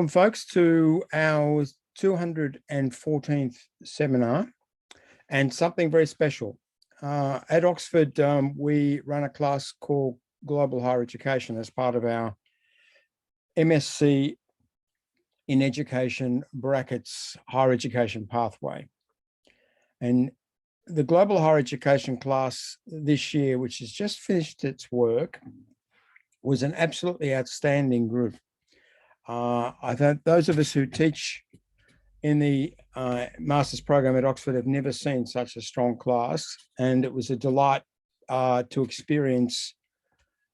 Welcome, folks, to our 214th seminar, and something very special. At Oxford, we run a class called Global Higher Education as part of our MSc in Education brackets higher education pathway. And the Global Higher Education class this year, which has just finished its work, was an absolutely outstanding group. I think those of us who teach in the master's program at Oxford have never seen such a strong class, and it was a delight to experience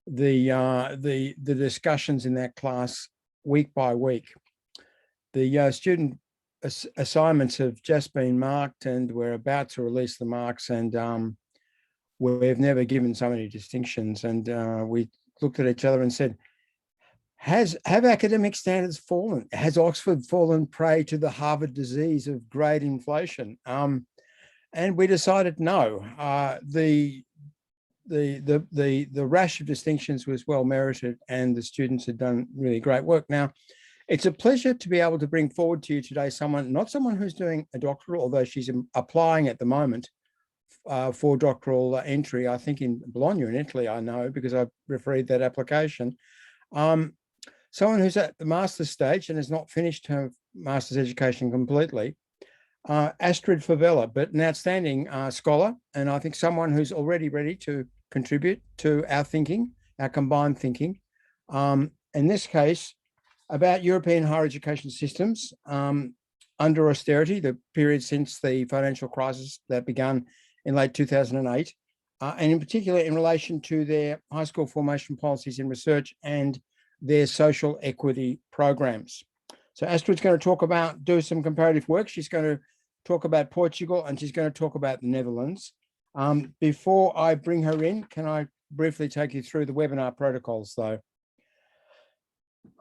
the discussions in that class week by week. The student assignments have just been marked, and we're about to release the marks, and we've never given so many distinctions. And we looked at each other and said, have academic standards fallen? Has Oxford fallen prey to the Harvard disease of grade inflation? And we decided no. The rash of distinctions was well merited, and the students had done really great work. Now, it's a pleasure to be able to bring forward to you today not someone who's doing a doctoral, although she's applying at the moment for doctoral entry, I think in Bologna in Italy, I know, because I refereed that application. Someone who's at the master's stage and has not finished her master's education completely, Astrid Favella, but an outstanding scholar, and I think someone who's already ready to contribute to our thinking, our combined thinking. In this case, about European higher education systems under austerity, the period since the financial crisis that began in late 2008, and in particular in relation to their high school formation policies in research and their social equity programs. So Astrid's going to do some comparative work. She's going to talk about Portugal, and she's going to talk about the Netherlands. Before I bring her in, can I briefly take you through the webinar protocols, though?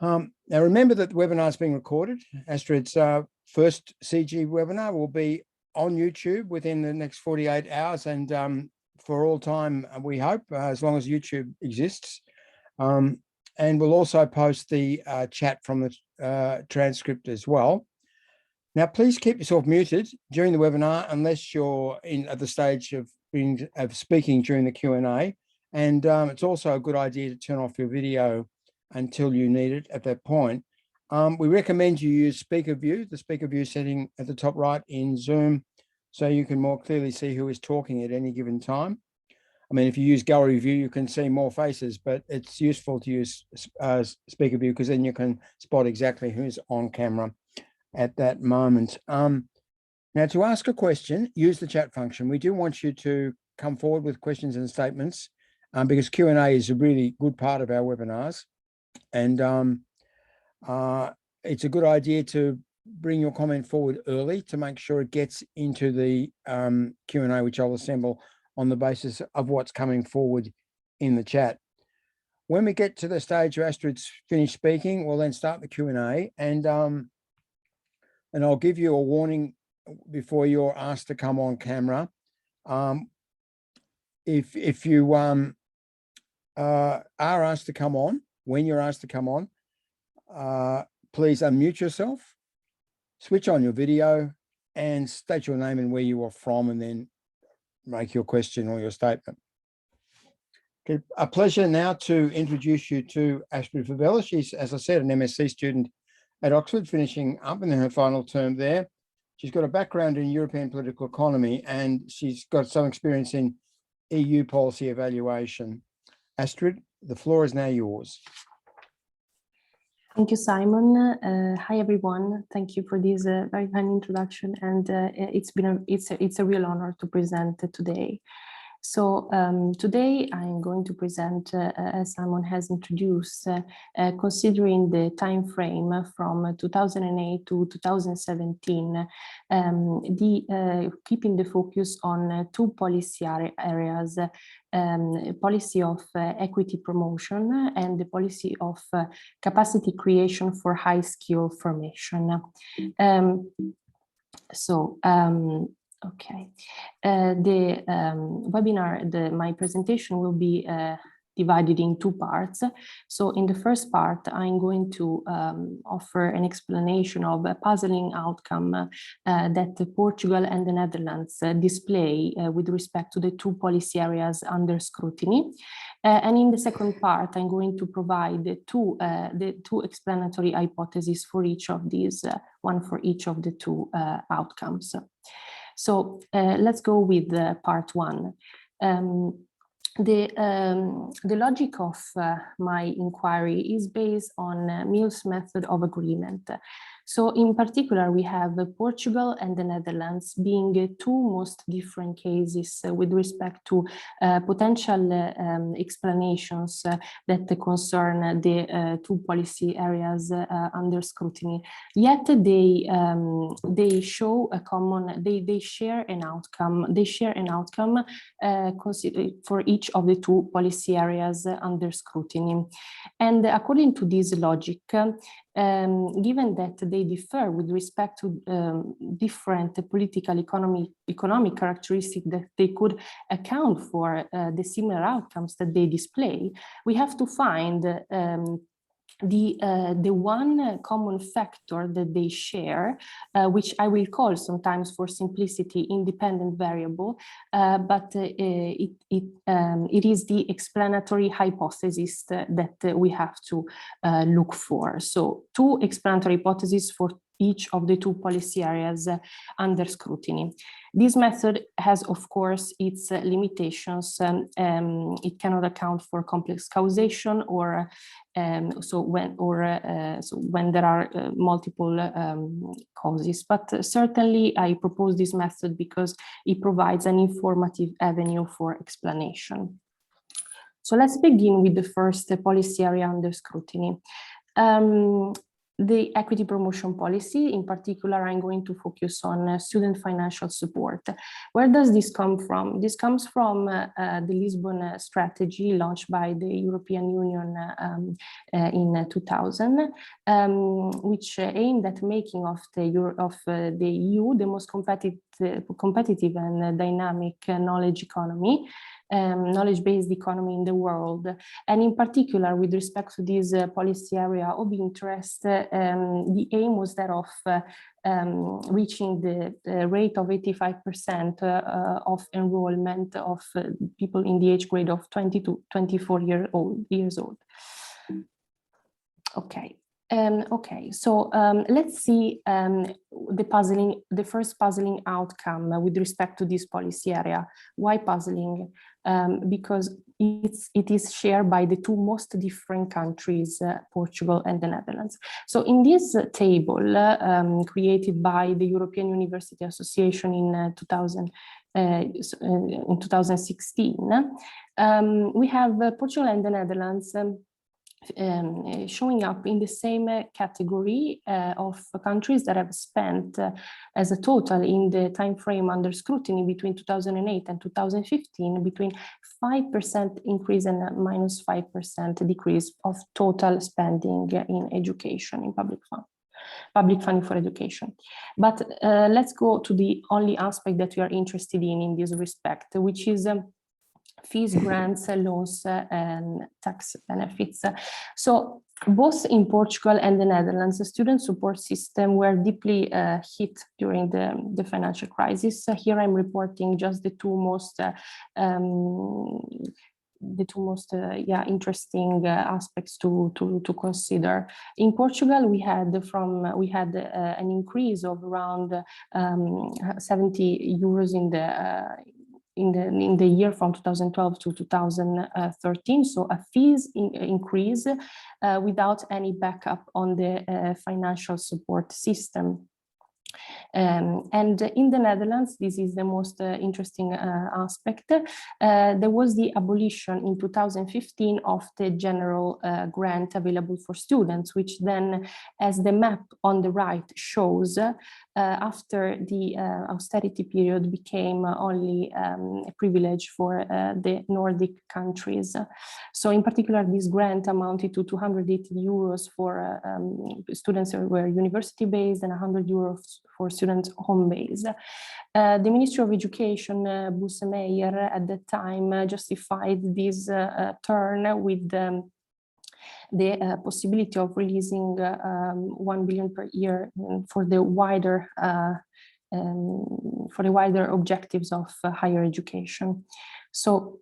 Now, remember that the webinar is being recorded. Astrid's first CGHE webinar will be on YouTube within the next 48 hours and for all time, we hope, as long as YouTube exists. And we'll also post the chat from the transcript as well. Now, please keep yourself muted during the webinar unless you're at the stage of speaking during the Q&A. And it's also a good idea to turn off your video until you need it at that point. We recommend you use speaker view, the speaker view setting at the top right in Zoom, so you can more clearly see who is talking at any given time. I mean, if you use gallery view, you can see more faces, but it's useful to use speaker view because then you can spot exactly who's on camera at that moment. Now, to ask a question, use the chat function. We do want you to come forward with questions and statements because Q&A is a really good part of our webinars. And it's a good idea to bring your comment forward early to make sure it gets into the Q&A, which I'll assemble on the basis of what's coming forward in the chat. When we get to the stage where Astrid's finished speaking, we'll then start the Q&A, and I'll give you a warning before you're asked to come on camera. If you are asked to come on, when you're asked to come on, please unmute yourself, switch on your video, and state your name and where you are from, and then make your question or your statement. Okay, a pleasure now to introduce you to Astrid Favella. She's, as I said, an MSc student at Oxford, finishing up in her final term there. She's got a background in European political economy, and she's got some experience in EU policy evaluation. Astrid, the floor is now yours. Thank you, Simon. Hi, everyone. Thank you for this very kind introduction, and it's a real honor to present today. So today I'm going to present, as Simon has introduced, considering the time frame from 2008 to 2017, keeping the focus on two policy areas, policy of equity promotion and the policy of capacity creation for high skill formation. Okay, the webinar, my presentation will be divided in two parts. So in the first part, I'm going to offer an explanation of a puzzling outcome that Portugal and the Netherlands display with respect to the two policy areas under scrutiny. And in the second part, I'm going to provide the two explanatory hypotheses for each of these, one for each of the two outcomes. So let's go with part one. The logic of my inquiry is based on Mill's method of agreement. So in particular, we have Portugal and the Netherlands being two most different cases with respect to potential explanations that concern the two policy areas under scrutiny. Yet they show a common, they share an outcome. They share an outcome for each of the two policy areas under scrutiny. And according to this logic, given that they differ with respect to different political economic characteristics that they could account for the similar outcomes that they display, we have to find the one common factor that they share, which I will call sometimes for simplicity independent variable, but it is the explanatory hypothesis that we have to look for. So two explanatory hypotheses for each of the two policy areas under scrutiny. This method has, of course, its limitations. It cannot account for complex causation, or so when there are multiple causes. But certainly, I propose this method because it provides an informative avenue for explanation. So let's begin with the first policy area under scrutiny. The equity promotion policy. In particular, I'm going to focus on student financial support. Where does this come from? This comes from the Lisbon Strategy launched by the European Union in 2000, which aimed at making of the EU the most competitive and dynamic knowledge economy. Knowledge-based economy in the world. And in particular, with respect to this policy area of interest, the aim was that of reaching the rate of 85% of enrollment of people in the age grade of 20 to 24 years old. Okay. Okay, so let's see the first puzzling outcome with respect to this policy area. Why puzzling? Because it is shared by the two most different countries, Portugal and the Netherlands. So in this table created by the European University Association in 2016, we have Portugal and the Netherlands showing up in the same category of countries that have spent as a total in the time frame under scrutiny between 2008 and 2015 between 5% increase and minus 5% decrease of total spending in education, in public funding for education. But let's go to the only aspect that we are interested in this respect, which is fees, grants, loans, and tax benefits. So both in Portugal and the Netherlands, the student support system were deeply hit during the financial crisis. Here I'm reporting just the two most interesting aspects to consider. In Portugal, we had an increase of around 70 euros in the year from 2012 to 2013, so a fees increase without any backup on the financial support system. And in the Netherlands, this is the most interesting aspect. There was the abolition in 2015 of the general grant available for students, which then, as the map on the right shows, after the austerity period became only a privilege for the Nordic countries. So in particular, this grant amounted to 280 euros for students who were university-based and 100 euros for students home base. The Ministry of Education, Bussemeyer, at that time justified this turn with the possibility of releasing 1 billion per year for the wider objectives of higher education. So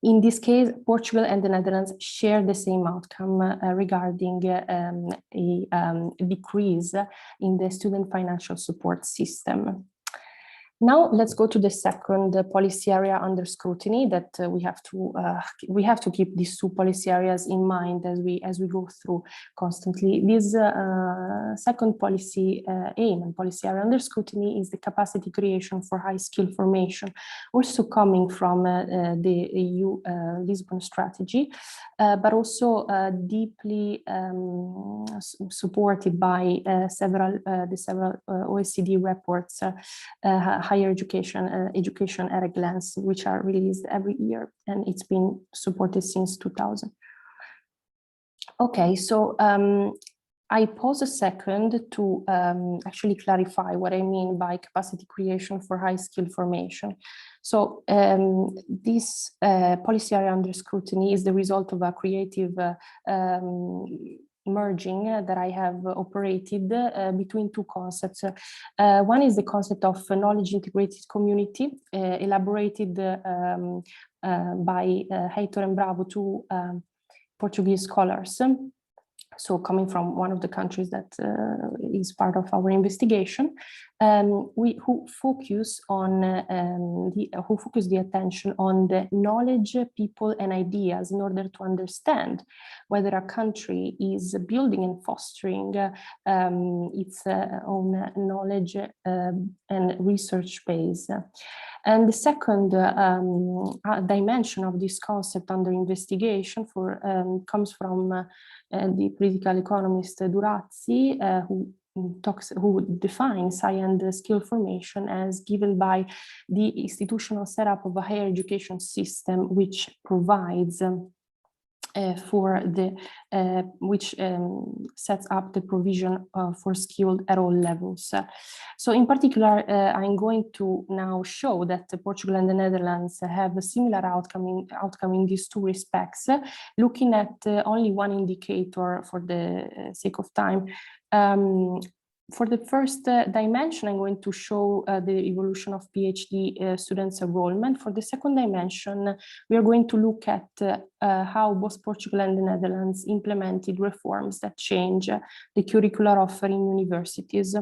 in this case, Portugal and the Netherlands share the same outcome regarding a decrease in the student financial support system. Now let's go to the second policy area under scrutiny that we have to keep these two policy areas in mind as we go through constantly. This second policy aim and policy area under scrutiny is the capacity creation for high skill formation, also coming from the EU Lisbon Strategy, but also deeply supported by several OECD reports. Higher education at a glance, which are released every year, and it's been supported since 2000. Okay, so I pause a second to actually clarify what I mean by capacity creation for high skill formation. So this policy area under scrutiny is the result of a creative merging that I have operated between two concepts. One is the concept of knowledge integrated community, elaborated by Heitor and Bravo, two Portuguese scholars. So coming from one of the countries that is part of our investigation, who focus the attention on the knowledge, people, and ideas in order to understand whether a country is building and fostering its own knowledge and research base. And the second dimension of this concept under investigation comes from the political economist Durazzi, who defines high and skill formation as given by the institutional setup of a higher education system, which provides which sets up the provision for skilled at all levels. So in particular, I'm going to now show that Portugal and the Netherlands have a similar outcome in these two respects, looking at only one indicator for the sake of time. For the first dimension, I'm going to show the evolution of PhD students' enrollment. For the second dimension, we are going to look at how both Portugal and the Netherlands implemented reforms that change the curricular offer in universities.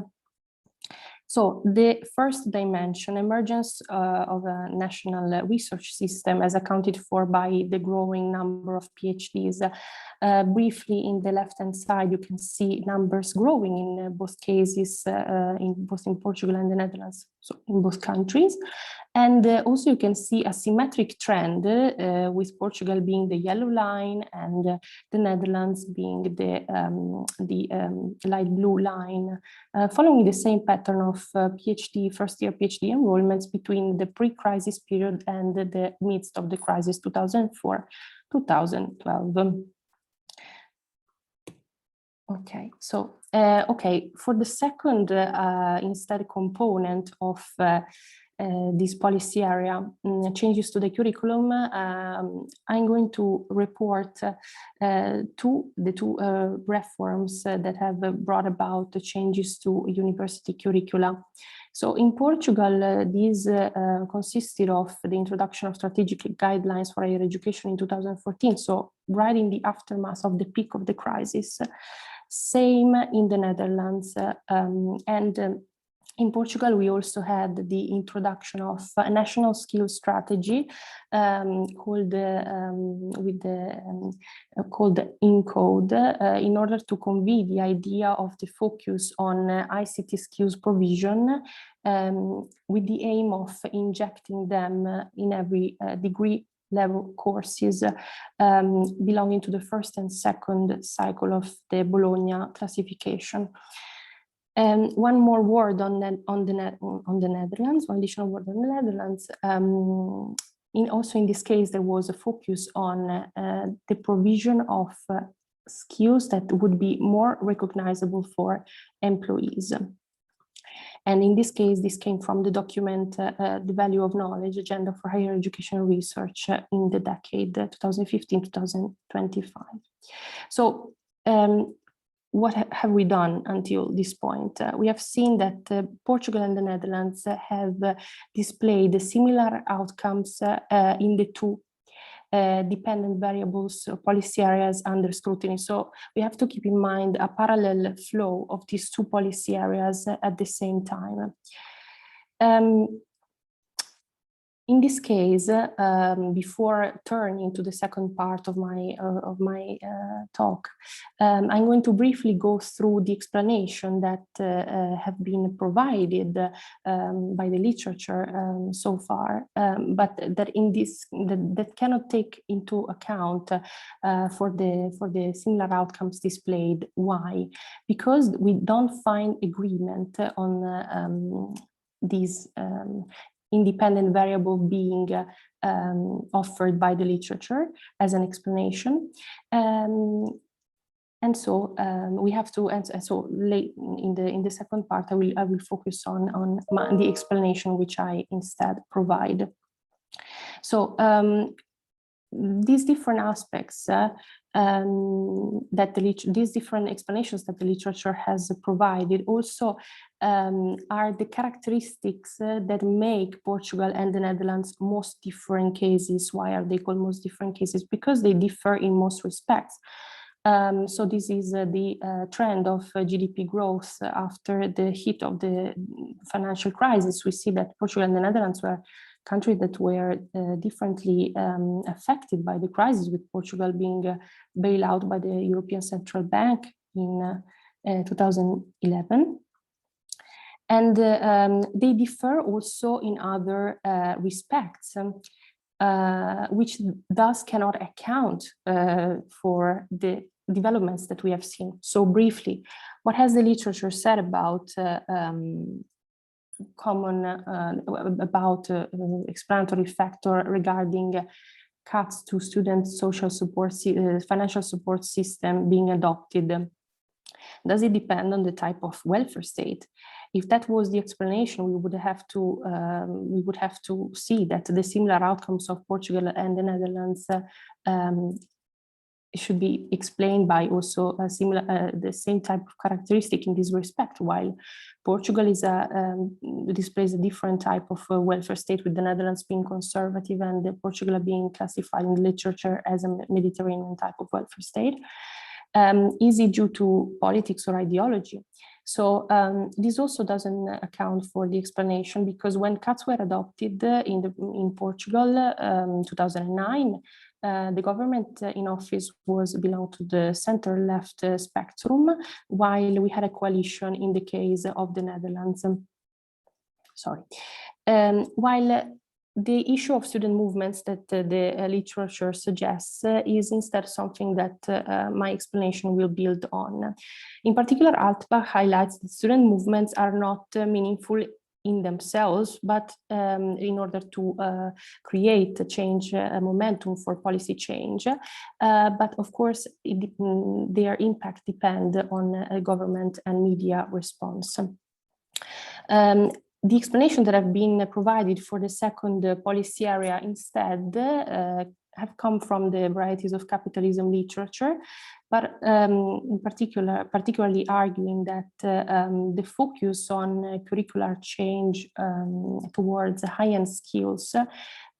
So the first dimension, emergence of a national research system, as accounted for by the growing number of PhDs. Briefly, in the left-hand side, you can see numbers growing in both cases, both in Portugal and the Netherlands, so in both countries. And also you can see a symmetric trend with Portugal being the yellow line and the Netherlands being the light blue line, following the same pattern of first-year PhD enrollments between the pre-crisis period and the midst of the crisis, 2004-2012. Okay, so for the second instead component of this policy area, changes to the curriculum, I'm going to report the two reforms that have brought about the changes to university curricula. So in Portugal, these consisted of the introduction of strategic guidelines for higher education in 2014, so right in the aftermath of the peak of the crisis. Same in the Netherlands, in Portugal, we also had the introduction of a national skills strategy called ENCODE in order to convey the idea of the focus on ICT skills provision with the aim of injecting them in every degree level courses belonging to the first and second cycle of the Bologna classification. And one more word on the Netherlands, one additional word on the Netherlands. Also in this case, there was a focus on the provision of skills that would be more recognizable for employees. And in this case, this came from the document, The Value of Knowledge, Agenda for Higher Education Research in the decade 2015-2025. So what have we done until this point? We have seen that Portugal and the Netherlands have displayed similar outcomes in the two dependent variables policy areas under scrutiny. So we have to keep in mind a parallel flow of these two policy areas at the same time. In this case, before turning to the second part of my talk, I'm going to briefly go through the explanation that have been provided by the literature so far, but that cannot take into account for the similar outcomes displayed. Why? Because we don't find agreement on these independent variable being offered by the literature as an explanation. And so we have to, and so late in the second part, I will focus on the explanation which I instead provide. So these different aspects these different explanations that the literature has provided also are the characteristics that make Portugal and the Netherlands most different cases. Why are they called most different cases? Because they differ in most respects. So this is the trend of GDP growth after the hit of the financial crisis. We see that Portugal and the Netherlands were countries that were differently affected by the crisis, with Portugal being bailed out by the European Central Bank in 2011. And they differ also in other respects, which thus cannot account for the developments that we have seen. So briefly, what has the literature said about explanatory factor regarding cuts to student social support, financial support system being adopted? Does it depend on the type of welfare state? If that was the explanation, we would have to see that the similar outcomes of Portugal and the Netherlands should be explained by also a similar, the same type of characteristic in this respect, while Portugal is displays a different type of welfare state, with the Netherlands being conservative and Portugal being classified in the literature as a Mediterranean type of welfare state. Is it due to politics or ideology? So this also doesn't account for the explanation, because when cuts were adopted in Portugal in 2009, the government in office belonged to the center-left spectrum, while we had a coalition in the case of the Netherlands. Sorry. While the issue of student movements that the literature suggests is instead something that my explanation will build on. In particular, Altbach highlights that student movements are not meaningful in themselves, but in order to create a change, a momentum for policy change. But of course, their impact depends on government and media response. The explanation that have been provided for the second policy area instead have come from the varieties of capitalism literature, but in particularly arguing that the focus on curricular change towards high-end skills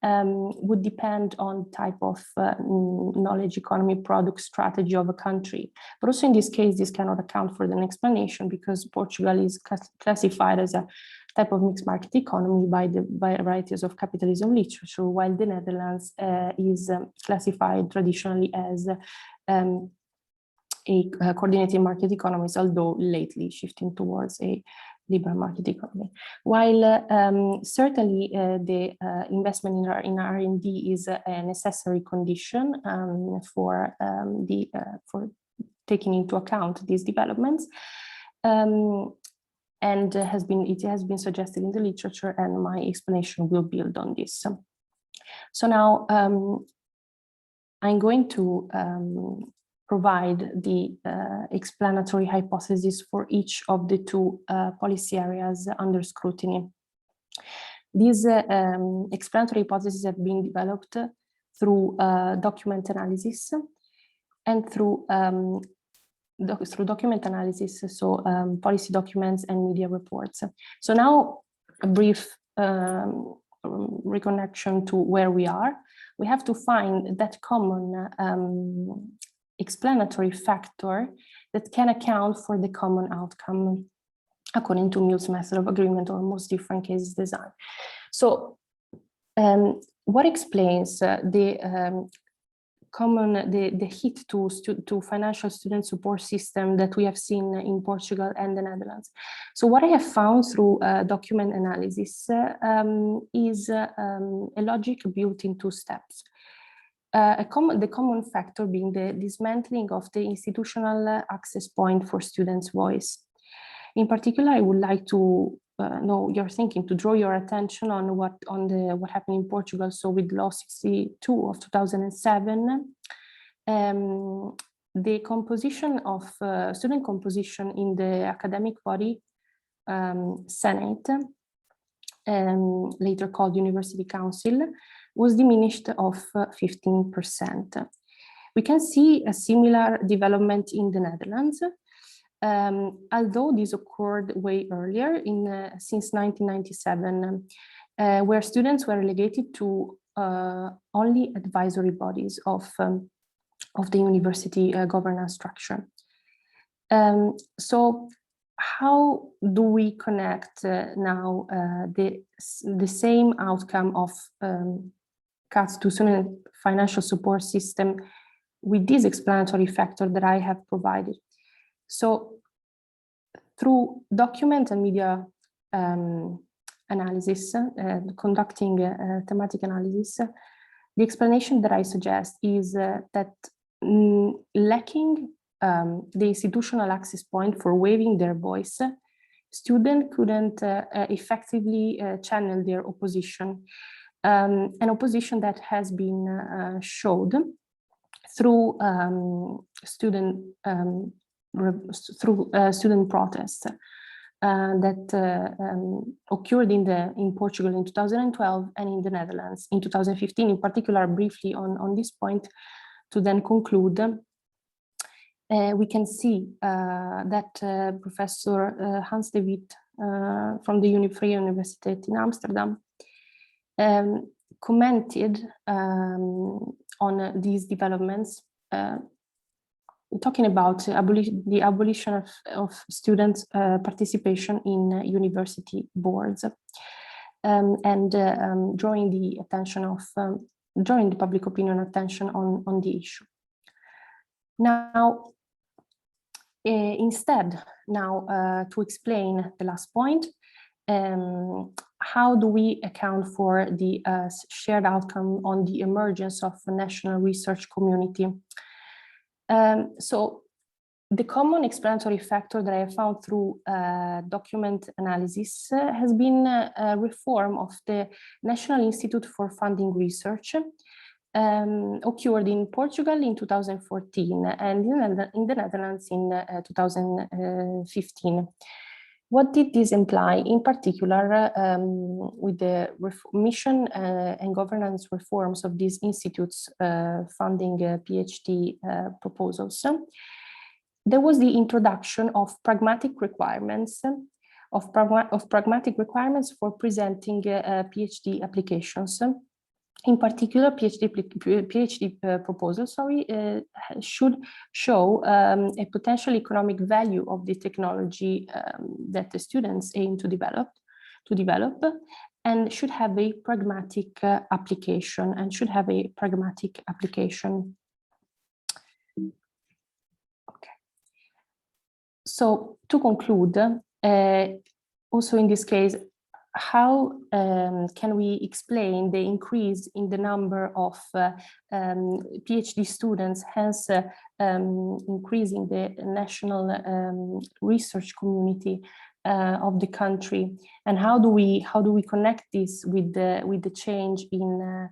would depend on type of knowledge economy product strategy of a country. But also in this case, this cannot account for an explanation, because Portugal is classified as a type of mixed market economy by the varieties of capitalism literature, while the Netherlands is classified traditionally as a coordinated market economy, although lately shifting towards a liberal market economy. While certainly the investment in R&D is a necessary condition for taking into account these developments, and it has been suggested in the literature, and my explanation will build on this. So now I'm going to provide the explanatory hypothesis for each of the two policy areas under scrutiny. These explanatory hypotheses have been developed through document analysis and through document analysis, so policy documents and media reports. So now a brief reconnection to where we are. We have to find that common explanatory factor that can account for the common outcome according to Mill's method of agreement or most different cases design. So what explains the hit to financial student support system that we have seen in Portugal and the Netherlands? So what I have found through document analysis is a logic built in two steps. The common factor being the dismantling of the institutional access point for students' voice. In particular, I would like to know your thinking, to draw your attention on what happened in Portugal. So with Law 62 of 2007, the composition of student composition in the academic body, Senate, later called University Council, was diminished of 15%. We can see a similar development in the Netherlands. Although this occurred way earlier, since 1997, where students were relegated to only advisory bodies of the university governance structure. So how do we connect now the same outcome of cuts to student financial support system with this explanatory factor that I have provided? So through document and media analysis, conducting thematic analysis, the explanation that I suggest is that lacking the institutional access point for waiving their voice, students couldn't effectively channel their opposition, an opposition that has been showed through student protests that occurred in Portugal in 2012 and in the Netherlands in 2015. In particular, briefly on this point, to then conclude, we can see that Professor Hans de Wit from the Vrije Universiteit in Amsterdam commented on these developments, talking about the abolition of students' participation in university boards, and drawing the public opinion attention on the issue. Now, instead, to explain the last point, how do we account for the shared outcome on the emergence of a national research community? So the common explanatory factor that I have found through document analysis has been a reform of the National Institute for Funding Research, occurred in Portugal in 2014 and in the Netherlands in 2015. What did this imply? In particular, with the mission and governance reforms of these institutes funding PhD proposals, there was the introduction of pragmatic requirements for presenting PhD applications. In particular, PhD proposals, should show a potential economic value of the technology that the students aim to develop, and should have a pragmatic application. Okay. So to conclude, also in this case, how can we explain the increase in the number of PhD students, hence increasing the national research community of the country, and how do we connect this with the change in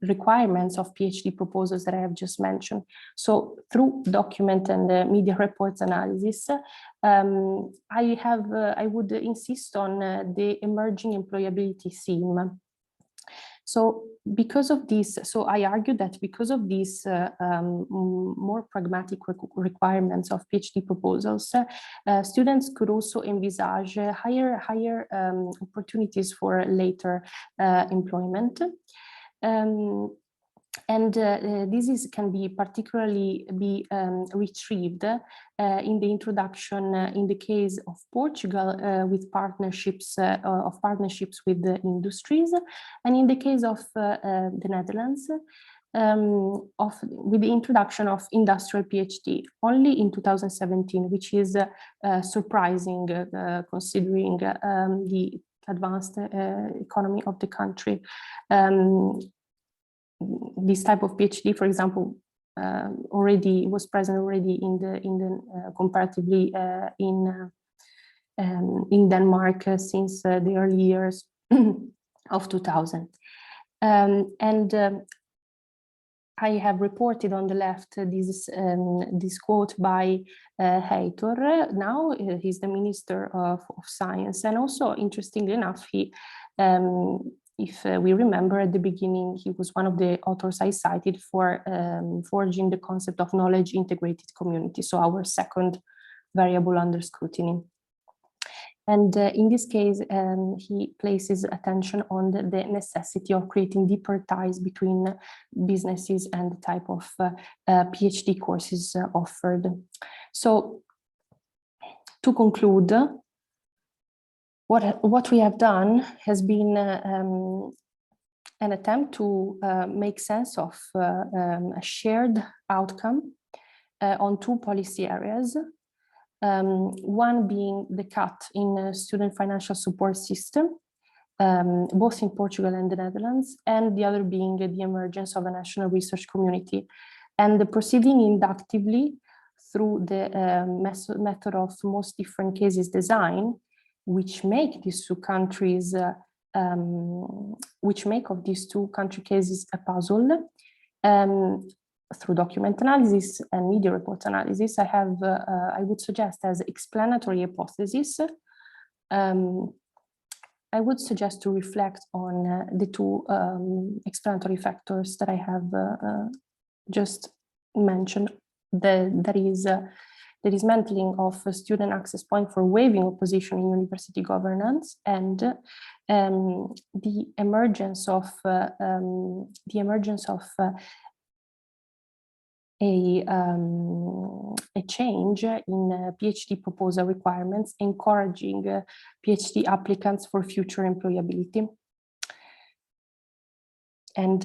requirements of PhD proposals that I have just mentioned. So through document and media reports analysis, I would insist on the emerging employability theme. So because of this, so I argue that because of these more pragmatic requirements of PhD proposals, students could also envisage higher opportunities for later employment. This can be particularly retrieved in the introduction in the case of Portugal with partnerships with the industries, and in the case of the Netherlands with the introduction of industrial PhD only in 2017, which is surprising considering the advanced economy of the country. This type of PhD, for example, already was present already in the comparatively in Denmark since the early years of 2000. I have reported on the left this quote by Heitor. Now he's the Minister of Science, and also interestingly enough, he. If we remember at the beginning, he was one of the authors I cited for forging the concept of knowledge integrated community, so our second variable under scrutiny. And in this case, he places attention on the necessity of creating deeper ties between businesses and the type of PhD courses offered. So to conclude, what we have done has been an attempt to make sense of a shared outcome on two policy areas. One being the cut in student financial support system, both in Portugal and the Netherlands, and the other being the emergence of a national research community. And the proceeding inductively through the method of most different cases design, which make these two countries, which make of these two country cases a puzzle. Through document analysis and media report analysis, I would suggest as explanatory hypothesis, I would suggest to reflect on the two explanatory factors that I have just mentioned. That is the dismantling of a student access point for waiving opposition in university governance, and the emergence of a change in PhD proposal requirements, encouraging PhD applicants for future employability. And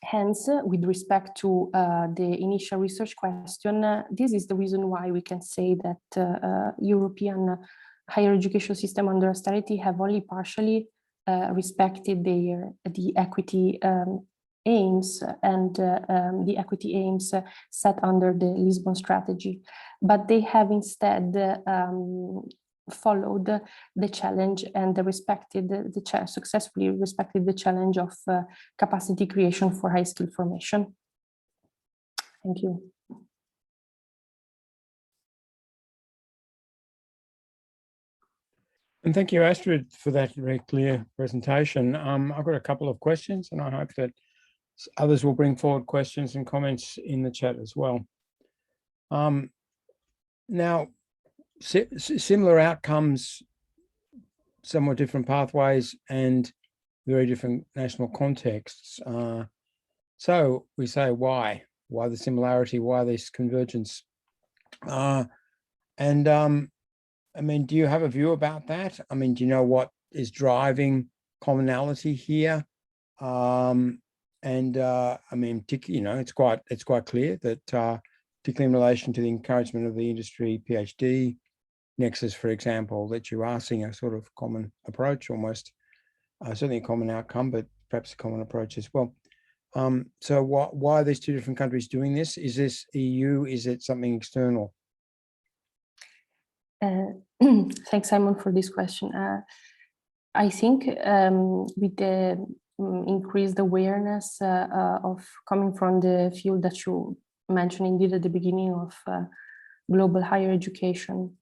hence, with respect to the initial research question, this is the reason why we can say that European higher education system under austerity have only partially respected the equity aims and the equity aims set under the Lisbon Strategy, but they have instead followed the challenge and successfully respected the challenge of capacity creation for high skill formation. Thank you. And thank you, Astrid, for that very clear presentation. I've got a couple of questions, and I hope that others will bring forward questions and comments in the chat as well. Now, similar outcomes, somewhat different pathways, and very different national contexts. So we say, why the similarity? Why this convergence? I mean, do you have a view about that? I mean, do you know what is driving commonality here? I mean, you know, it's quite clear that, particularly in relation to the encouragement of the industry PhD nexus, for example, that you are seeing a sort of common approach, almost certainly a common outcome, but perhaps a common approach as well. So why are these two different countries doing this? Is this EU? Is it something external? Thanks, Simon, for this question. I think with the increased awareness of coming from the field that you mentioned indeed at the beginning of global higher education.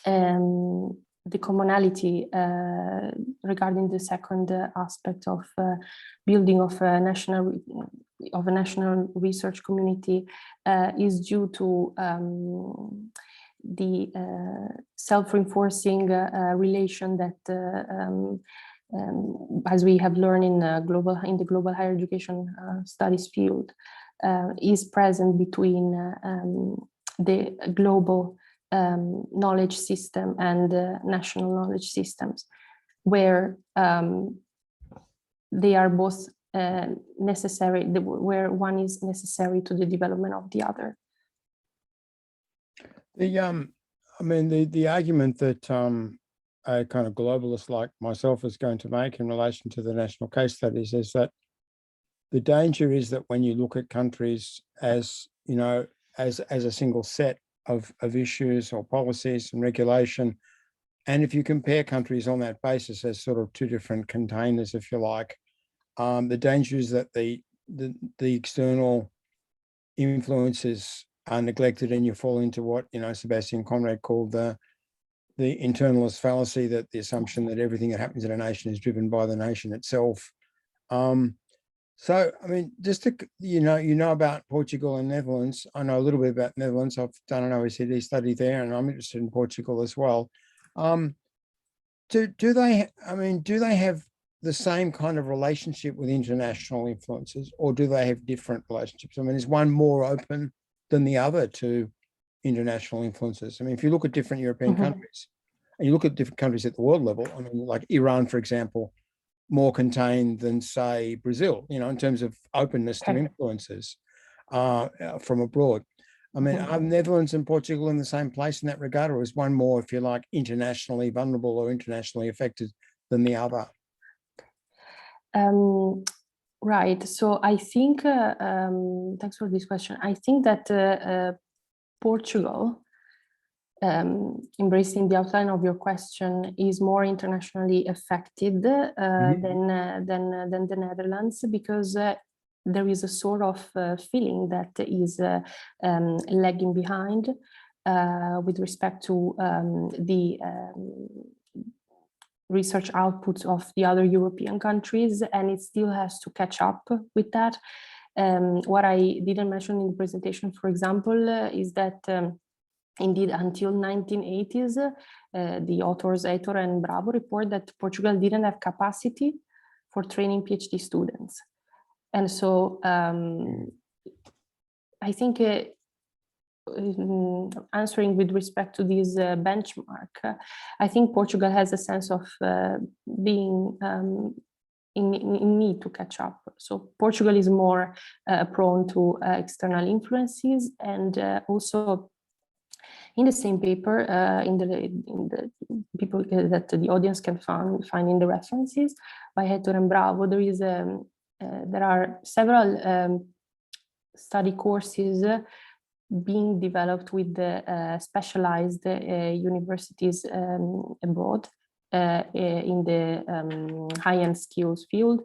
The commonality regarding the second aspect of building of a national research community is due to the self-reinforcing relation that, as we have learned in the global higher education studies field, is present between the global knowledge system and national knowledge systems, where they are both necessary, where one is necessary to the development of the other. I mean, the argument that a kind of globalist like myself is going to make in relation to the national case studies is that the danger is that when you look at countries as, you know, as a single set of issues or policies and regulation, and if you compare countries on that basis as sort of two different containers, if you like, the danger is that the external influences are neglected and you fall into what, you know, Sebastian Conrad called the internalist fallacy, that the assumption that everything that happens in a nation is driven by the nation itself. So, I mean, just to, you know about Portugal and Netherlands. I know a little bit about Netherlands. I've done an OECD study there, and I'm interested in Portugal as well. Do they have the same kind of relationship with international influences, or do they have different relationships? I mean, is one more open than the other to international influences? I mean, if you look at different European countries, and you look at different countries at the world level, I mean, like Iran, for example, more contained than, say, Brazil, you know, in terms of openness to influences from abroad. I mean, are Netherlands and Portugal in the same place in that regard, or is one more, if you like, internationally vulnerable or internationally affected than the other? Right. So I think, thanks for this question. I think that Portugal, embracing the outline of your question, is more internationally affected than the Netherlands, because there is a sort of feeling that is lagging behind with respect to the research outputs of the other European countries, and it still has to catch up with that. What I didn't mention in the presentation, for example, is that indeed until 1980s, the authors Heitor and Bravo report that Portugal didn't have capacity for training PhD students. And so I think answering with respect to this benchmark, I think Portugal has a sense of being in need to catch up. So Portugal is more prone to external influences, and also in the same paper, in the people that the audience can find in the references by Heitor and Bravo, there are several study courses being developed with the specialized universities abroad in the high-end skills field.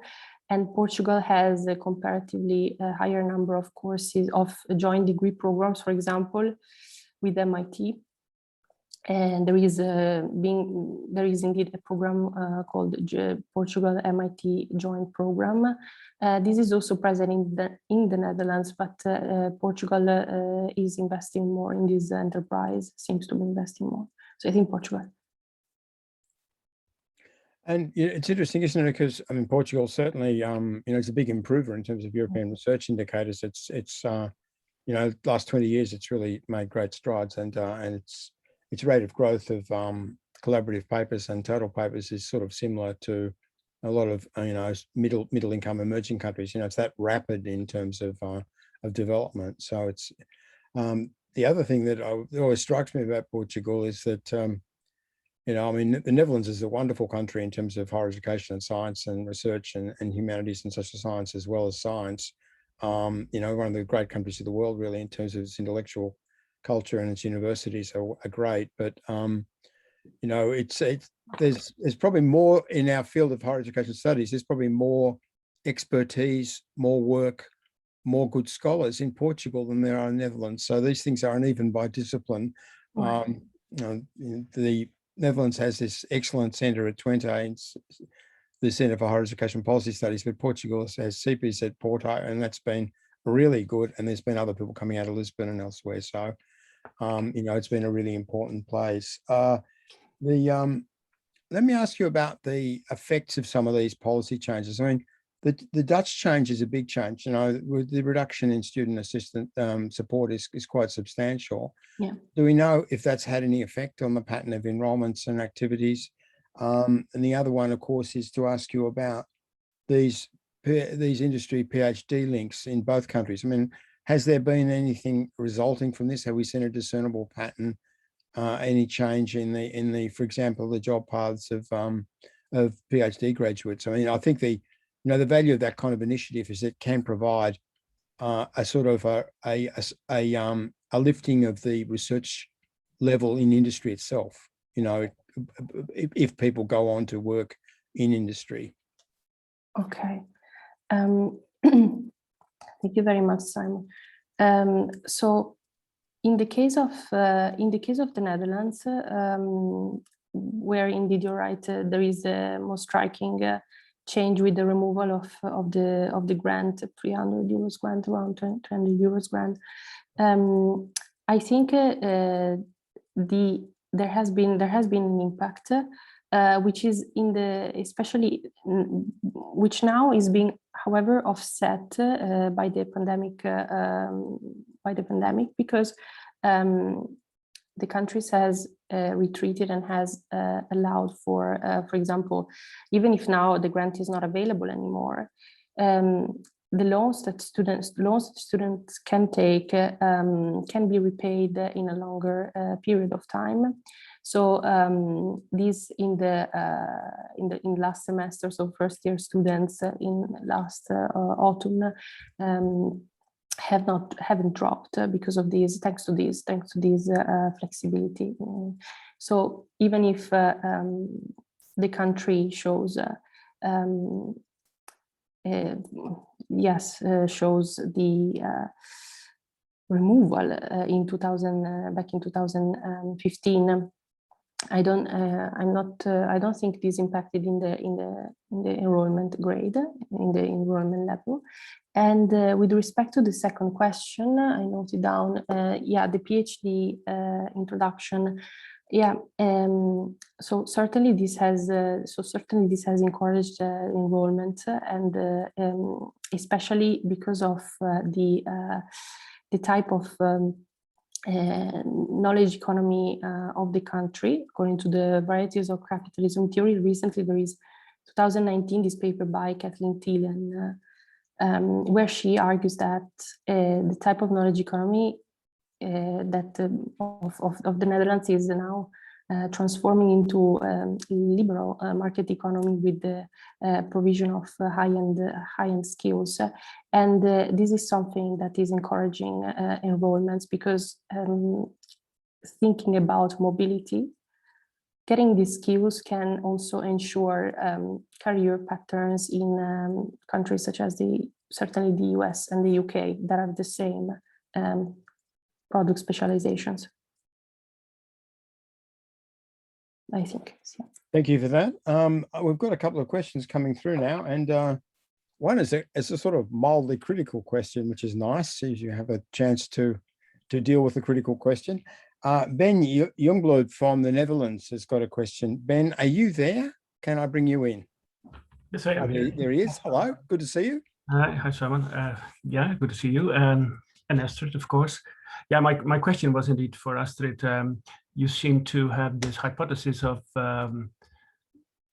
And Portugal has a comparatively higher number of courses of joint degree programs, for example, with MIT. And there is indeed a program called Portugal MIT Joint Program. This is also present in the Netherlands, but Portugal is investing more in this enterprise, seems to be investing more. So I think Portugal. And it's interesting, isn't it? Because I mean, Portugal certainly, you know, it's a big improver in terms of European research indicators. It's you know, last 20 years, it's really made great strides, and its rate of growth of collaborative papers and total papers is sort of similar to a lot of, you know, middle income emerging countries. You know, it's that rapid in terms of development. So it's the other thing that always strikes me about Portugal is that, you know, I mean, the Netherlands is a wonderful country in terms of higher education and science and research and humanities and social science, as well as science. You know, one of the great countries of the world, really, in terms of its intellectual culture, and its universities are great. But You know, there's probably more in our field of higher education studies. There's probably more expertise, more work, more good scholars in Portugal than there are in the Netherlands. So these things are uneven by discipline. Right. You know, the Netherlands has this excellent centre at Twente, the Centre for Higher Education Policy Studies, but Portugal has CPs at Porto, and that's been really good. And there's been other people coming out of Lisbon and elsewhere. So, you know, it's been a really important place. Let me ask you about the effects of some of these policy changes. I mean, the Dutch change is a big change. You know, with the reduction in student assistant support is quite substantial. Yeah. Do we know if that's had any effect on the pattern of enrolments and activities? And the other one, of course, is to ask you about these industry PhD links in both countries. I mean, has there been anything resulting from this? Have we seen a discernible pattern? Any change in the, for example, the job paths of PhD graduates? I mean, I think the value of that kind of initiative is it can provide a sort of a lifting of the research level in industry itself. You know, if people go on to work in industry. Okay. Thank you very much, Simon. So in the case of the Netherlands, where indeed you're right, there is a most striking change with the removal of the grant, 300 euros grant, around 200 euros grant. I think there has been an impact, which is which now is being, however, offset by the pandemic, because the countries has retreated and has allowed for example, even if now the grant is not available anymore, the loans that students can take can be repaid in a longer period of time. So these in last semester, so first year students in last autumn haven't dropped because of these, thanks to this flexibility. So even if the country shows shows the removal back in 2015. I don't think this impacted in the enrollment grade, in the enrollment level. And with respect to the second question, I noted down, the PhD introduction. So certainly this has encouraged enrollment, and especially because of the type of knowledge economy of the country, according to the varieties of capitalism theory. Recently, there is 2019 this paper by Kathleen Thielen, where she argues that the type of knowledge economy of the Netherlands is now transforming into liberal market economy with the provision of high-end skills, and this is something that is encouraging enrollments, because thinking about mobility, getting these skills can also ensure career patterns in countries such as certainly the US and the UK that have the same product specializations, I think. Yeah. Thank you for that. We've got a couple of questions coming through now, and one is a sort of mildly critical question, which is nice, as you have a chance to deal with a critical question. Ben Youngblood from the Netherlands has got a question. Ben, are you there? Can I bring you in? Yes, I am here. There he is. Hello, good to see you. Hi, Simon. Yeah, good to see you, and Astrid, of course. Yeah, my question was indeed for Astrid. You seem to have this hypothesis of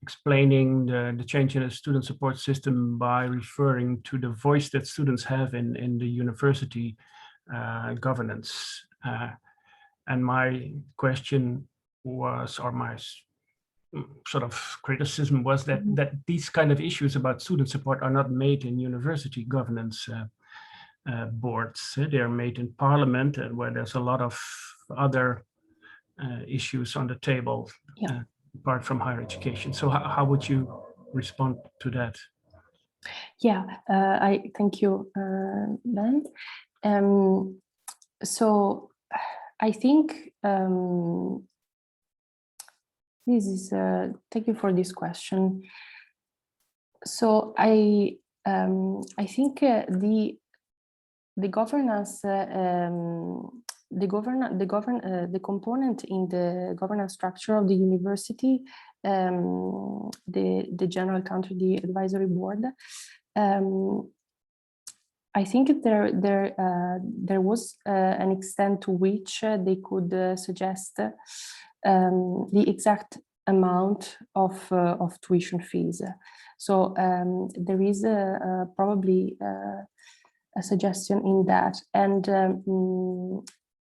explaining the change in the student support system by referring to the voice that students have in the university governance. And my question was, or my sort of criticism was, that these kind of issues about student support are not made in university governance boards. They are made in parliament, and where there's a lot of other issues on the table, Yeah. apart from higher education. So how would you respond to that? Yeah, I thank you, Ben. So I think this is thank you for this question. So I think the governance the component in the governance structure of the university, the general country, the advisory board. I think there was an extent to which they could suggest the exact amount of tuition fees. So there is probably a suggestion in that. And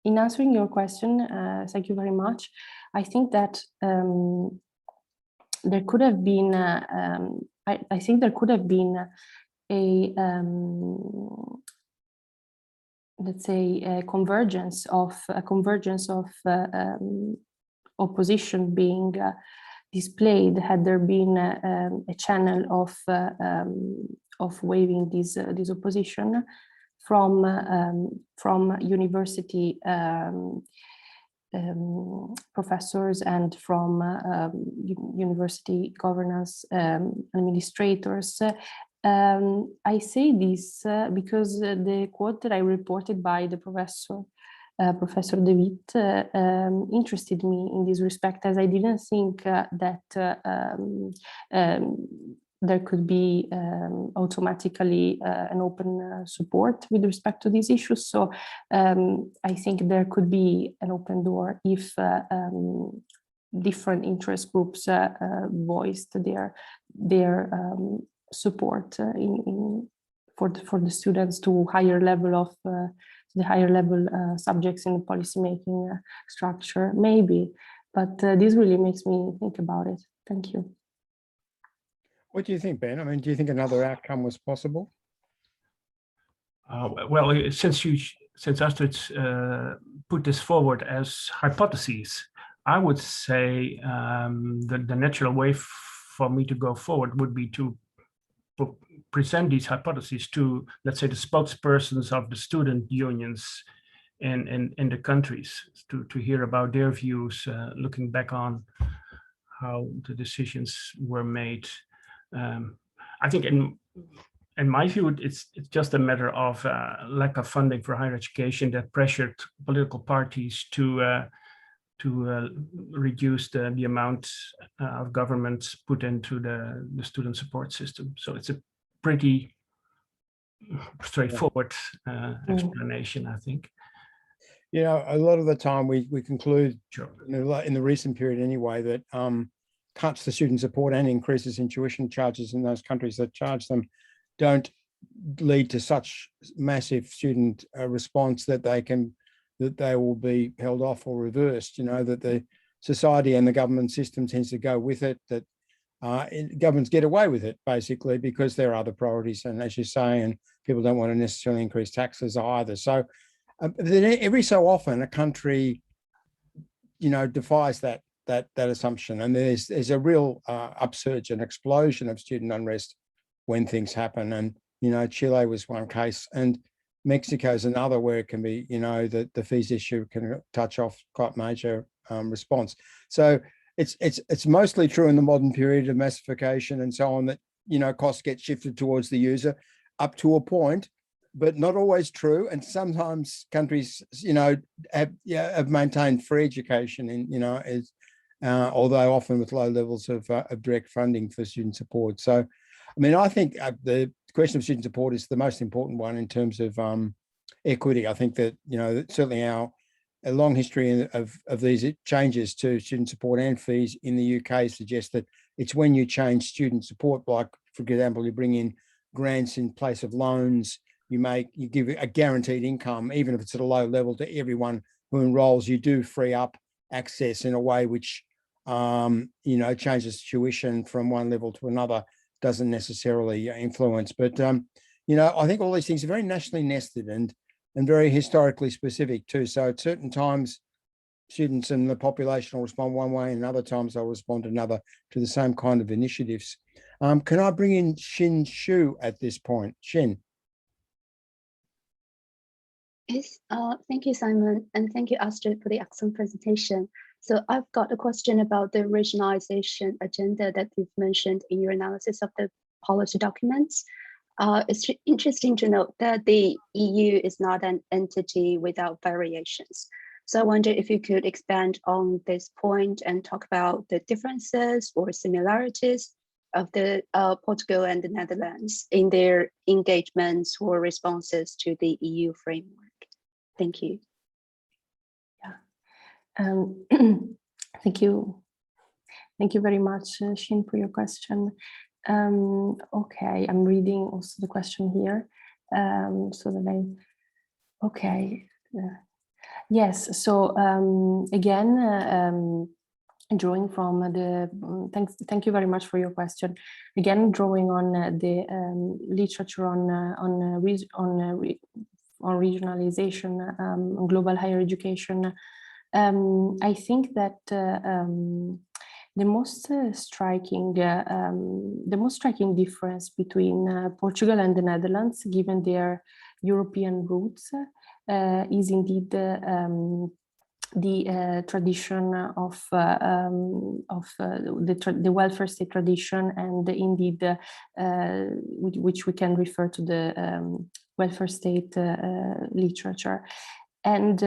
in answering your question, thank you very much. I think that there could have been, I think there could have been a, let's say, a convergence of opposition being displayed had there been a channel of waiving this opposition from university professors and from university governance administrators. I say this because the quote that I reported by the professor, Professor De Witt, interested me in this respect, as I didn't think that there could be automatically an open support with respect to these issues. So I think there could be an open door if different interest groups voiced their support for the students to higher level of the higher level subjects in the policymaking structure, maybe. But this really makes me think about it. Thank you. What do you think, Ben? I mean, do you think another outcome was possible? Well, since Astrid put this forward as hypotheses, I would say the natural way for me to go forward would be to present these hypotheses to, let's say, the spokespersons of the student unions in the countries, to hear about their views, looking back on how the decisions were made. I think in my view, it's just a matter of lack of funding for higher education that pressured political parties to reduce the amount of government put into the student support system. So it's a pretty straightforward explanation, I think. You know, a lot of the time we conclude, sure, in the recent period anyway, that cuts to student support and increases in tuition charges in those countries that charge them don't lead to such massive student response that they will be held off or reversed. You know, that the society and the government system tends to go with it, that governments get away with it basically because there are other priorities, and as you say, and people don't want to necessarily increase taxes either. So every so often a country, you know, defies that assumption, and there's a real upsurge, an explosion of student unrest when things happen. And you know, Chile was one case, and Mexico's another where it can be, you know, the fees issue can touch off quite major response. So it's mostly true in the modern period of massification and so on, that, you know, costs get shifted towards the user up to a point, but not always true. And sometimes countries, you know, have maintained free education, in, you know, although often with low levels of direct funding for student support. So, I mean, I think the question of student support is the most important one in terms of equity. I think that, you know, certainly a long history of these changes to student support and fees in the UK suggests that it's when you change student support, like, for example, you bring in grants in place of loans, you give a guaranteed income, even if it's at a low level, to everyone who enrolls, you do free up access in a way which, you know, changes tuition from one level to another, doesn't necessarily influence. But, you know, I think all these things are very nationally nested and very historically specific too. So at certain times, students and the population will respond one way, and other times they'll respond another to the same kind of initiatives. Can I bring in Xin Shu at this point? Xin. Yes, thank you, Simon, and thank you, Astrid, for the excellent presentation. So I've got a question about the regionalization agenda that you've mentioned in your analysis of the policy documents. It's interesting to note that the EU is not an entity without variations. So I wonder if you could expand on this point and talk about the differences or similarities of the Portugal and the Netherlands in their engagements or responses to the EU framework. Thank you. Yeah. Thank you. Thank you very much, Shin, for your question. Okay, I'm reading also the question here. So that okay. Yes, so again, drawing from the, thank you very much for your question. Again, drawing on the literature on regionalization, on global higher education, I think that the most striking difference between Portugal and the Netherlands, given their European roots, is indeed the tradition of the welfare state tradition, and indeed which we can refer to the welfare state literature. And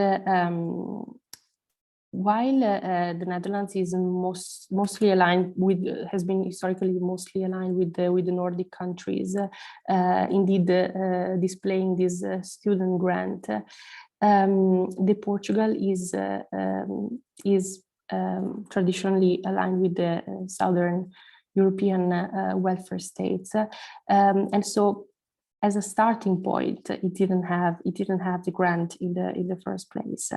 while the Netherlands is mostly aligned with, has been historically mostly aligned with the Nordic countries, indeed displaying this student grant, the Portugal is traditionally aligned with the Southern European welfare states, and so as a starting point, it didn't have the grant in the first place.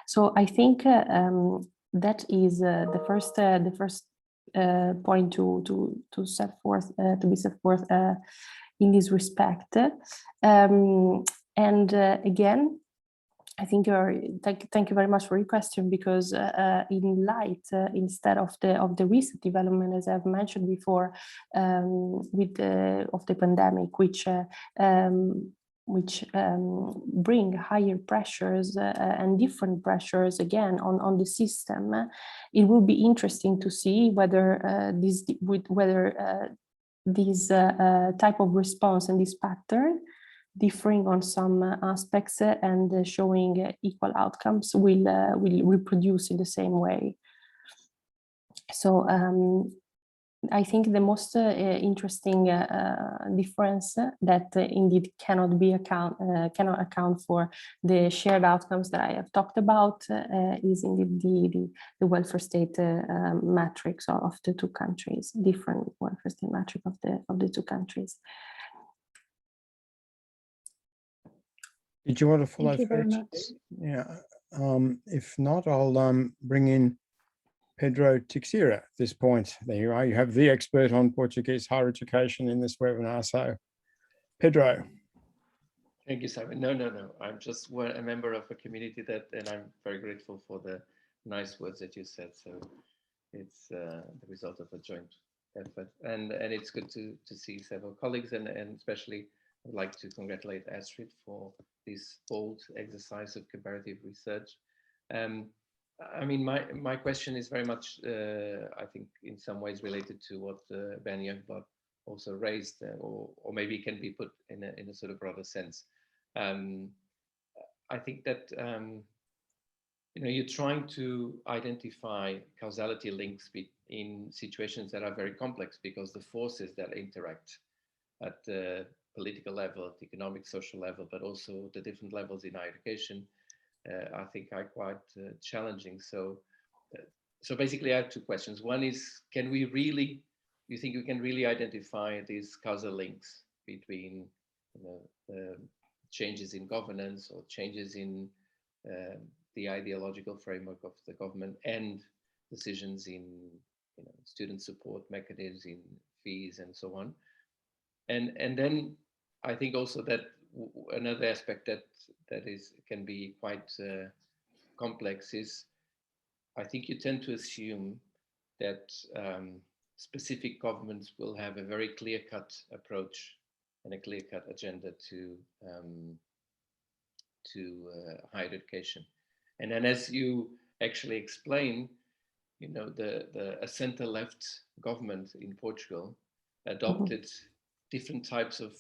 So I think that is the first point to set forth, to be set forth in this respect. And again, I think thank you very much for your question, because in light, instead of the recent development, as I've mentioned before, with the pandemic, which bring higher pressures and different pressures again on the system, it will be interesting to see whether this type of response and this pattern, differing on some aspects and showing equal outcomes, will reproduce in the same way. So I think the most interesting difference that indeed cannot account for the shared outcomes that I have talked about is indeed the welfare state matrix of the two countries, different welfare state matrix of the two countries. Did you want to follow? Thank you very much. Yeah. If not, I'll bring in Pedro Teixeira at this point. There you are. You have the expert on Portuguese higher education in this webinar. So, Pedro. Thank you, Simon. No. I'm just a member of a community and I'm very grateful for the nice words that you said. So it's the result of a joint effort, and it's good to see several colleagues, and especially I'd like to congratulate Astrid for this bold exercise of comparative research. I mean, my question is very much, I think, in some ways related to what Ben Youngblood also raised, or maybe can be put in a sort of broader sense. I think that you're trying to identify causality links in situations that are very complex, because the forces that interact at the political level, at the economic, social level, but also the different levels in higher education, I think are quite challenging. So basically I have two questions. One is, do you think we can really identify these causal links between changes in governance or changes in the ideological framework of the government and decisions in student support mechanisms, in fees and so on? And then I think also that another aspect that can be quite complex is I think you tend to assume that specific governments will have a very clear-cut approach and a clear-cut agenda to higher education. And then, as you actually explain, you know, a center-left government in Portugal adopted different types of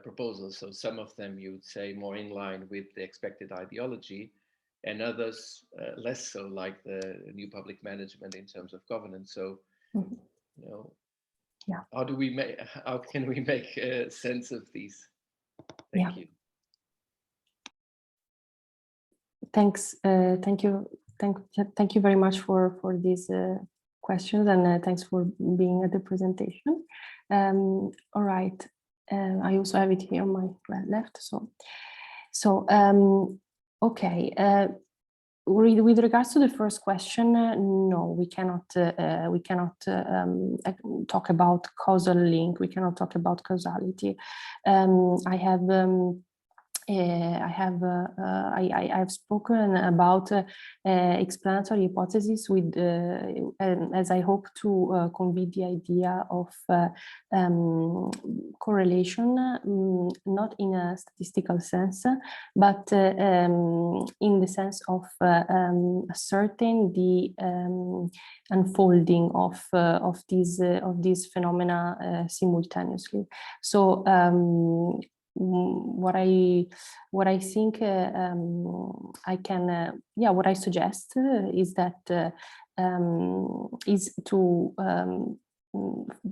proposals. So some of them you would say more in line with the expected ideology, and others less so, like the new public management in terms of governance. So, you know, yeah, how can we make sense of these? Thank you. Thanks. Thank you very much for these questions, and thanks for being at the presentation. All right. I also have it here on my left. Okay. With regards to the first question, no, we cannot talk about causal link. We cannot talk about causality. I have spoken about explanatory hypothesis with, as I hope to convey the idea of correlation, not in a statistical sense, but in the sense of ascertain the unfolding of these phenomena simultaneously. So what I think what I suggest is that is to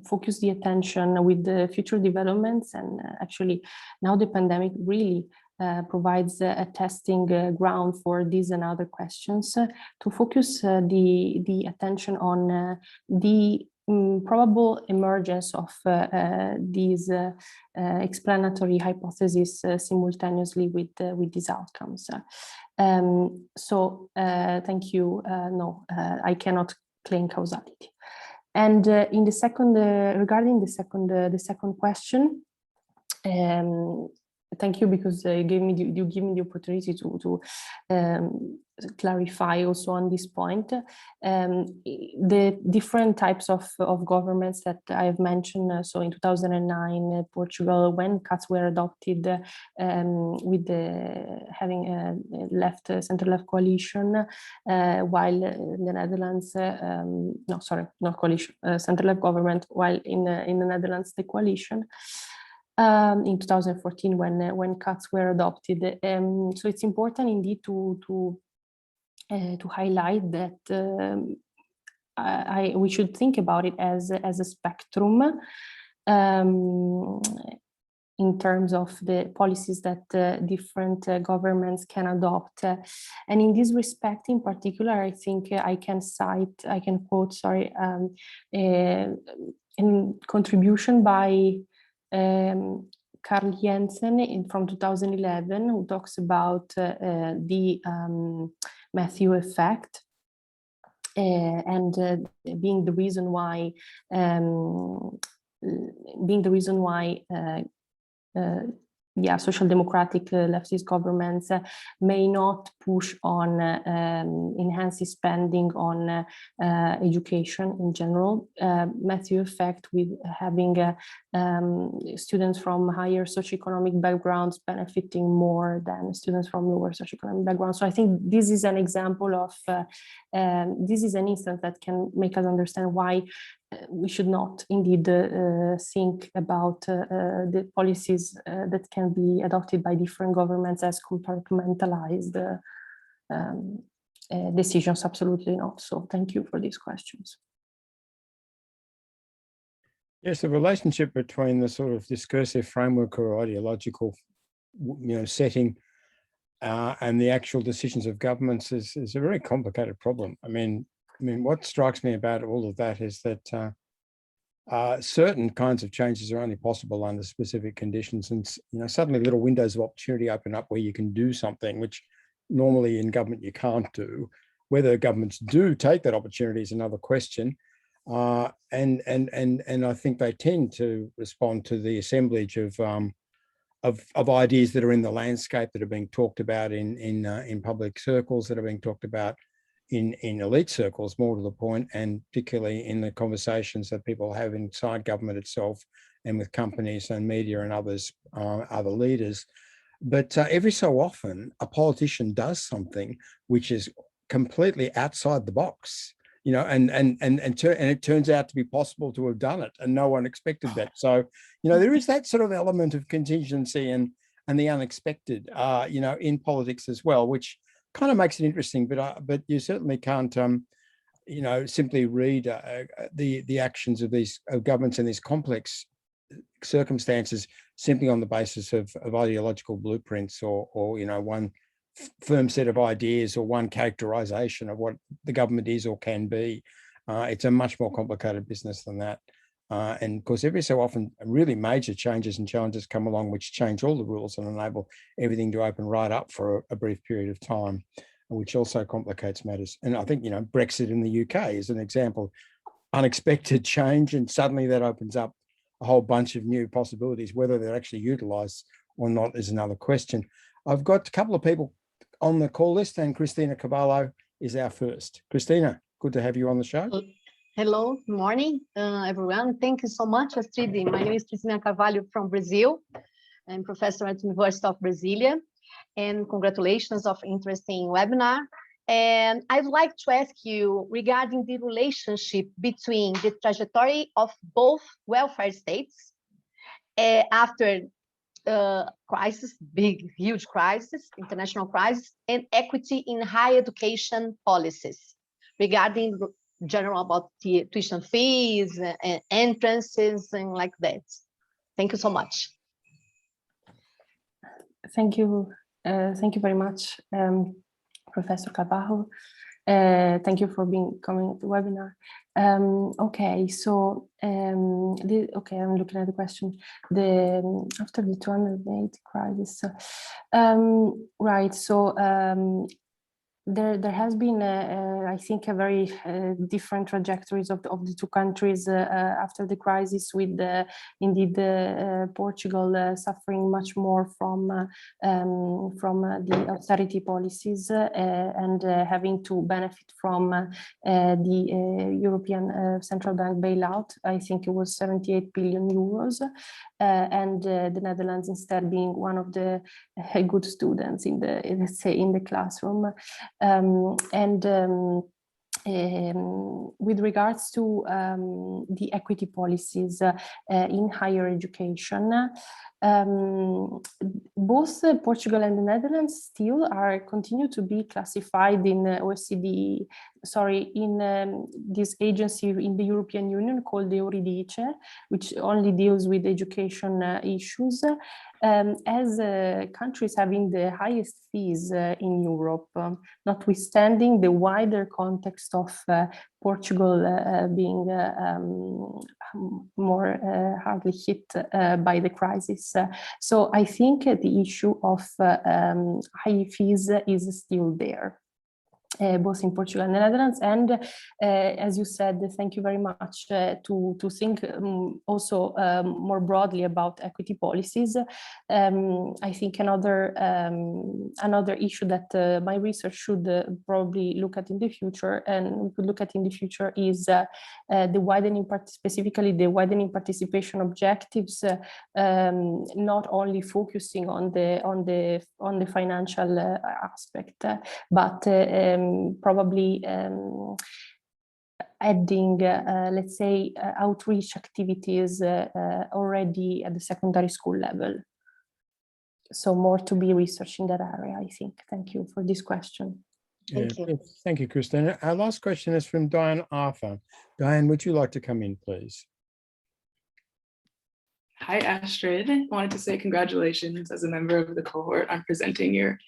focus the attention with the future developments, and actually now the pandemic really provides a testing ground for these and other questions, to focus the attention on the probable emergence of these explanatory hypotheses simultaneously with these outcomes. Thank you. No, I cannot claim causality. And in the second, regarding the second question, thank you, because you give me the opportunity to clarify also on this point. The different types of governments that I have mentioned. So in 2009, Portugal, when cuts were adopted with having a center-left coalition, while the Netherlands, no, sorry, not coalition, center-left government, while in the Netherlands, the coalition. In 2014, when cuts were adopted, so it's important indeed to highlight that we should think about it as a spectrum in terms of the policies that different governments can adopt, and in this respect, in particular, I think I can quote, sorry, a contribution by Carl Jensen from 2011, who talks about the Matthew effect, and being the reason why social democratic leftist governments may not push on enhancing spending on education in general. Matthew effect, with having students from higher socioeconomic backgrounds benefiting more than students from lower socioeconomic backgrounds. So I think this is an example of, this is an instance that can make us understand why we should not indeed think about the policies that can be adopted by different governments as compartmentalized decisions. Absolutely not. So thank you for these questions. Yes, the relationship between the sort of discursive framework or ideological, setting and the actual decisions of governments is a very complicated problem. I mean, what strikes me about all of that is that certain kinds of changes are only possible under specific conditions, and suddenly little windows of opportunity open up where you can do something which normally in government you can't do. Whether governments do take that opportunity is another question, and I think they tend to respond to the assemblage of ideas that are in the landscape, that are being talked about in public circles, that are being talked about in elite circles, more to the point, and particularly in the conversations that people have inside government itself and with companies and media and others, other leaders. But every so often, a politician does something which is completely outside the box, you know, and it turns out to be possible to have done it, and no one expected that. So, you know, there is that sort of element of contingency and the unexpected, you know, in politics as well, which kind of makes it interesting. But you certainly can't, you know, simply read the actions of these governments in these complex circumstances simply on the basis of ideological blueprints or you know, one firm set of ideas or one characterization of what the government is or can be. It's a much more complicated business than that. And of course, every so often, really major changes and challenges come along which change all the rules and enable everything to open right up for a brief period of time, which also complicates matters. And I think, you know, Brexit in the UK is an example, unexpected change, and suddenly that opens up a whole bunch of new possibilities. Whether they're actually utilised or not is another question. I've got a couple of people on the call list, and Cristina Cavallo is our first. Cristina, good to have you on the show. Hello, good morning, everyone. Thank you so much, Astrid. My name is Cristina Carvalho from Brazil. I'm professor at the University of Brasilia, and congratulations of interesting webinar. And I'd like to ask you regarding the relationship between the trajectory of both welfare states after crisis, big, huge crisis, international crisis, and equity in higher education policies regarding general about the tuition fees and entrances and like that. Thank you so much. Thank you very much, Professor Carvalho. Thank you for coming to the webinar. Okay, so okay, I'm looking at the question. After the 208 crisis, right? So there has been, I think, a very different trajectories of the two countries after the crisis, with indeed Portugal suffering much more from the austerity policies and having to benefit from the European Central Bank bailout. I think it was 78 billion euros, and the Netherlands instead being one of the good students in the classroom. With regards to the equity policies in higher education, both Portugal and the Netherlands still continue to be classified in OECD, in this agency in the European Union called the Eurydice, which only deals with education issues, as countries having the highest fees in Europe, notwithstanding the wider context of Portugal being more hardly hit by the crisis. So I think the issue of high fees is still there. Both in Portugal and the Netherlands, and as you said, thank you very much, to think also more broadly about equity policies. I think another issue that my research should probably look at in the future, and we could look at in the future, is the widening, specifically the widening participation objectives, not only focusing on the financial aspect, but probably adding, let's say, outreach activities already at the secondary school level. So more to be researched in that area, I think. Thank you for this question. Thank you. Thank you, Christina. Our last question is from Diane Arthur. Diane, would you like to come in, please? Hi, Astrid. I wanted to say congratulations as a member of the cohort on presenting your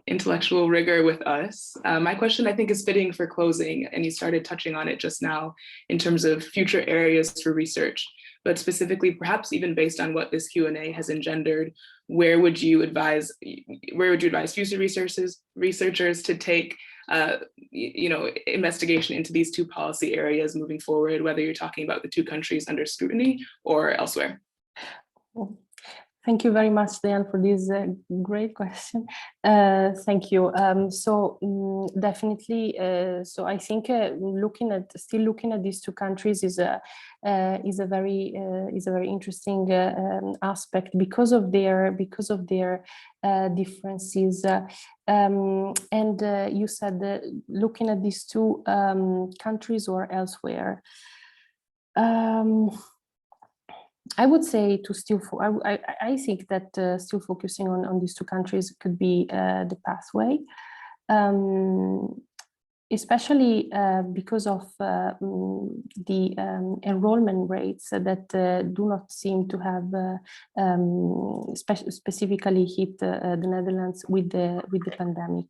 intellectual rigor with us. My question, I think, is fitting for closing, and you started touching on it just now in terms of future areas for research, but specifically, perhaps even based on what this Q&A has engendered, where would you advise future researchers to take investigation into these two policy areas moving forward, whether you're talking about the two countries under scrutiny or elsewhere? Thank you very much, Diane, for this great question. Thank you. Definitely. So I think still looking at these two countries is a very interesting aspect because of their differences. You said looking at these two countries or elsewhere. I would say to still, I think that still focusing on these two countries could be the pathway, especially because of the enrollment rates that do not seem to have specifically hit the Netherlands with the pandemic,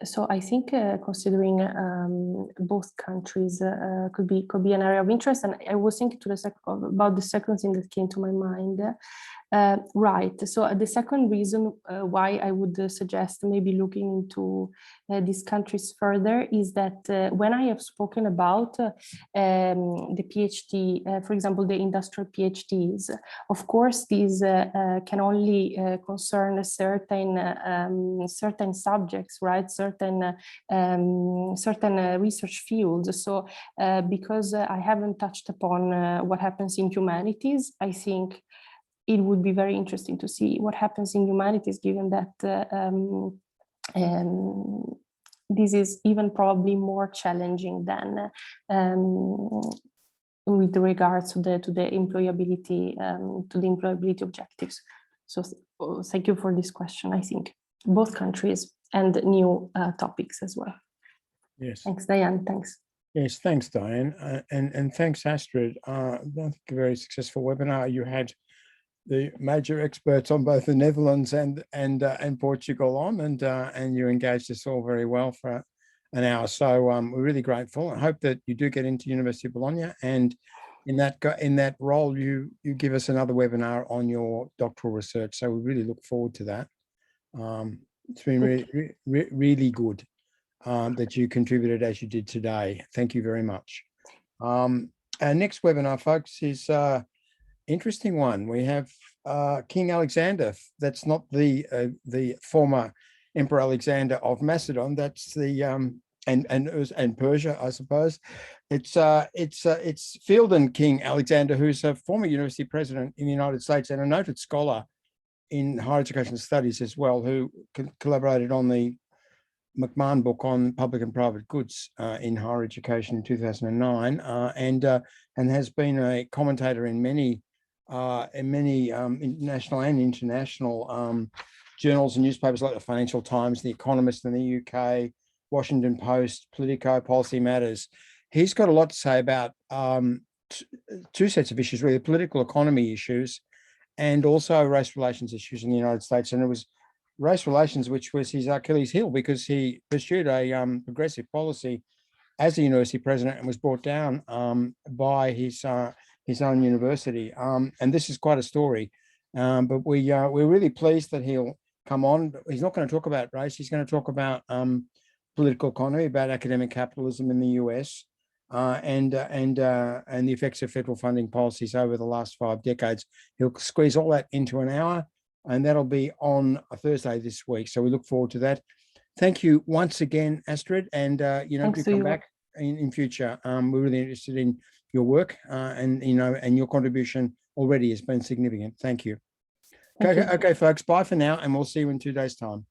so I think considering both countries could be an area of interest. And I was thinking about the second thing that came to my mind. Right. So the second reason why I would suggest maybe looking into these countries further is that when I have spoken about the PhD, for example, the industrial PhDs, of course, these can only concern certain subjects, right? Certain research fields. So because I haven't touched upon what happens in humanities, I think it would be very interesting to see what happens in humanities, given that this is even probably more challenging than with regards to the employability objectives. So thank you for this question. I think both countries and new topics as well. Yes. Thanks, Diane. Thanks. Yes, thanks, Diane, and thanks, Astrid. I think a very successful webinar. You had the major experts on both the Netherlands and Portugal on, and you engaged us all very well for an hour. So we're really grateful. I hope that you do get into University of Bologna, and in that role, you give us another webinar on your doctoral research. So we really look forward to that. It's been really good that you contributed as you did today. Thank you very much. Our next webinar, folks, is interesting one. We have King Alexander. That's not the former Emperor Alexander of Macedon. That's the and Persia, I suppose. It's Fielden King Alexander, who's a former university president in the United States and a noted scholar in higher education studies as well, who collaborated on the McMahon book on public and private goods in higher education in 2009, and has been a commentator in many national and international journals and newspapers like the Financial Times, The Economist in the UK, Washington Post, Politico, Policy Matters. He's got a lot to say about two sets of issues, really, political economy issues and also race relations issues in the United States. And it was race relations which was his Achilles heel, because he pursued a progressive policy as a university president and was brought down by his own university. And this is quite a story. But we're really pleased that he'll come on. He's not going to talk about race. He's going to talk about political economy, about academic capitalism in the US, and the effects of federal funding policies over the last 5 decades. He'll squeeze all that into an hour, and that'll be on a Thursday this week. So we look forward to that. Thank you once again, Astrid, and do come back in future. We're really interested in your work, and your contribution already has been significant. Thank you. Okay, folks, bye for now, and we'll see you in 2 days' time.